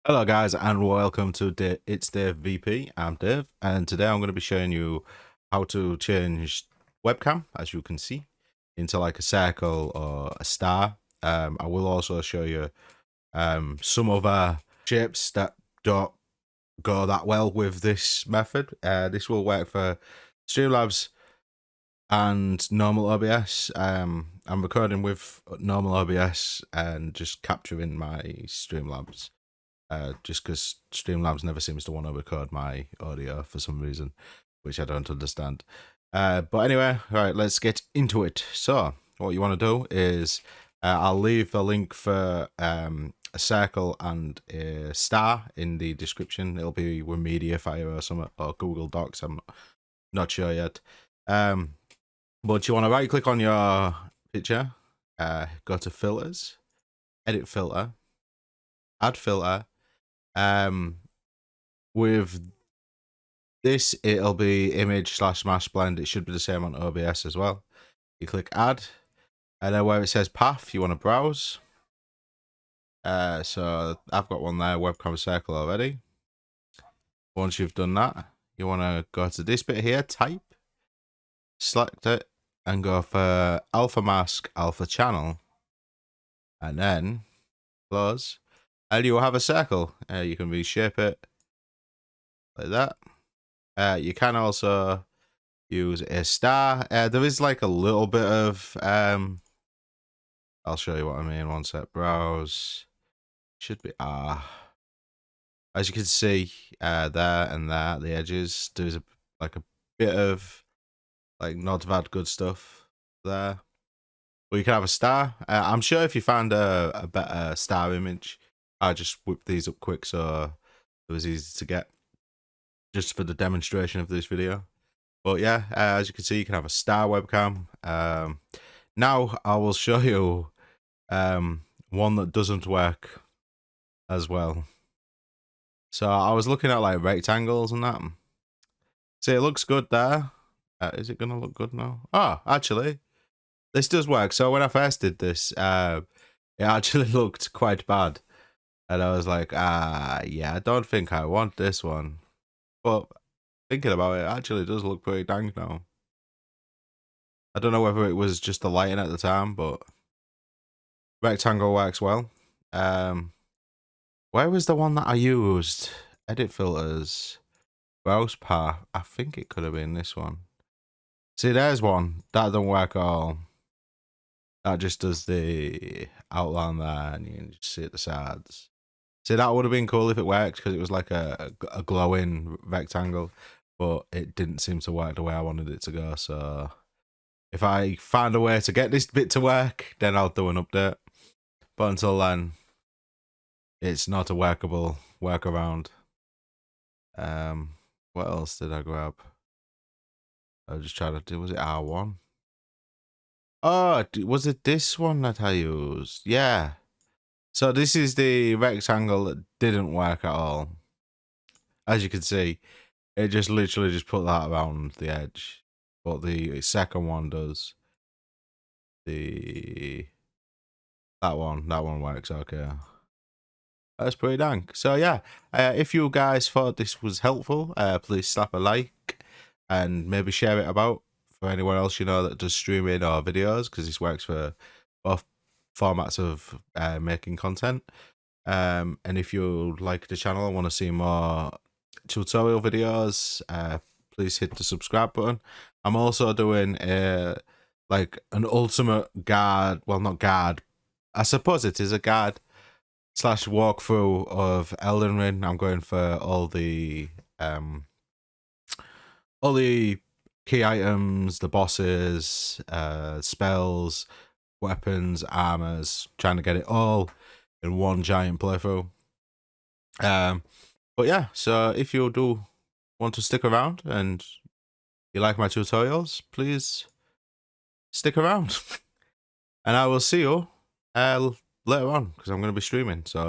Hello guys and welcome to It's Dave VP. I'm Dave and today I'm going to be showing you how to change webcam, as you can see, into like a circle or a star. I will also show you some other shapes that don't go that well with this method. This will work for Streamlabs and normal OBS. I'm recording with normal OBS and just capturing my Streamlabs. Just because Streamlabs never seems to want to record my audio for some reason, which I don't understand. But anyway, right, let's get into it. So, what you want to do is, I'll leave a link for a circle and a star in the description. It'll be with Mediafire or something, or Google Docs. I'm not sure yet. But you want to right click on your picture, go to filters, edit filter, add filter. With this, it'll be image/mask blend. It should be the same on OBS as well. You click add, and then where it says path, you want to browse. So I've got one there, webcam circle already. Once you've done that, you want to go to this bit here, type, select it, and go for alpha mask, alpha channel, and then close, and you will have a circle. You can reshape it like that. You can also use a star. There is like a little bit of I'll show you what I mean. One sec. Browse should be as you can see, there and there, the edges, there's like a bit of like not bad good stuff there. But you can have a star. I'm sure if you find a better star image, I just whip these up quick so it was easy to get, just for the demonstration of this video. But yeah, as you can see, you can have a star webcam. Now I will show you one that doesn't work as well. So I was looking at like rectangles and that. See, it looks good there. Is it gonna look good now? Oh, actually, this does work. So when I first did this, it actually looked quite bad. And I was like, yeah, I don't think I want this one. But thinking about it, actually does look pretty dang now. I don't know whether it was just the lighting at the time, but rectangle works well. Where was the one that I used? Edit filters, browse path. I think it could have been this one. See, there's one that don't work at all. That just does the outline there, and you can just see at the sides. See, that would have been cool if it worked, because it was like a glowing rectangle, but it didn't seem to work the way I wanted it to go. So if I find a way to get this bit to work, then I'll do an update. But until then, it's not a workable workaround. What else did I grab? I was just trying to do, was it R1? Oh, was it this one that I used? Yeah. So this is the rectangle that didn't work at all. As you can see, it just literally just put that around the edge. But the second one does. That one works okay. That's pretty dang. So yeah, if you guys thought this was helpful, please slap a like and maybe share it about for anyone else you know that does streaming or videos, because this works for both formats of making content. And if you like the channel and want to see more tutorial videos, please hit the subscribe button. I'm also doing like an ultimate guard, well, not guard, I suppose it is a guard / walkthrough of Elden Ring. I'm going for all the key items, the bosses, spells, weapons, armors, trying to get it all in one giant playthrough. But yeah, so if you do want to stick around and you like my tutorials, please stick around. And I will see you later on, because I'm going to be streaming. So